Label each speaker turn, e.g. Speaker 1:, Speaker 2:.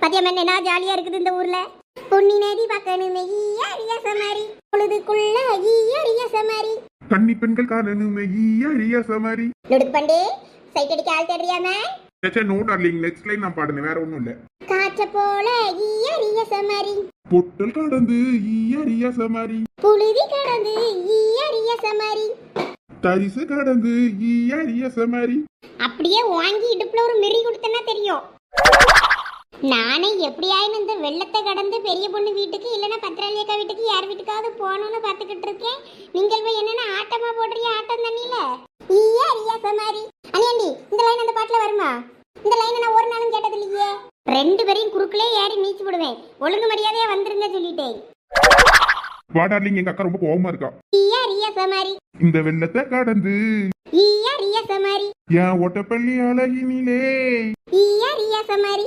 Speaker 1: பத்தியம் என்ன ஜாலியா இருக்குது இந்த ஊர்ல. பொன்னி நதி பார்க்கணுமே ஈயா சமாரி, பொழுதுக்குள்ள ஈயா சமாரி,
Speaker 2: கன்னி பெண்கள் காணணுமே ஈயா சமாரி.
Speaker 1: நுடுக்கு பண்டே சைட் அடிக்க ஆள் தேடுறியாமே.
Speaker 2: நோ டார்லிங், நெக்ஸ்ட் லைன் நான் பாடுனேன், வேற ஒண்ணும் இல்ல.
Speaker 1: காற்ற போல ஈயா சமாரி,
Speaker 2: பொட்டல் கடந்து ஈயா சமாரி,
Speaker 1: புழுதி கடந்து ஈயா சமாரி,
Speaker 2: தரிசு கடந்து ஈயா சமாரி.
Speaker 1: அப்படியே வாங்கி இடுப்புல ஒரு மெறி கொடுத்தனா தெரியும். நானே எப்படியாயின்னு இந்த வெள்ளத்தை கடந்து பெரிய பொண்ணு வீட்டுக்கு இல்லைன்னா பத்திராளியக்கா வீட்டுக்கு யார் வீட்டுக்காவது போகணும்னு பார்த்துக்கிட்டு இருக்கேன். நீங்கள் போய் என்னென்ன ஆட்டமா போடுறீங்க ஆட்டம் தண்ணியில ஈயா சமாரி. அனியாண்டி இந்த லைன் அந்த பாட்டுல வருமா? இந்த லைனை நான் ஒரு நாளும் கேட்டது இல்லையே. ரெண்டு பேரையும் குறுக்குலே ஏறி நீச்சு போடுவேன். ஒழுங்கு மரியாதையா வந்துருங்க சொல்லிட்டேன்.
Speaker 2: வா டார்லிங், எங்க அக்கா ரொம்ப கோவமா இருக்கா.
Speaker 1: ஈயா சமாரி,
Speaker 2: இந்த வெள்ளத்தை கடந்து
Speaker 1: ஈயா சமாரி,
Speaker 2: என் ஒட்டப்பள்ளி அழகினிலே
Speaker 1: ஈயா சமாரி.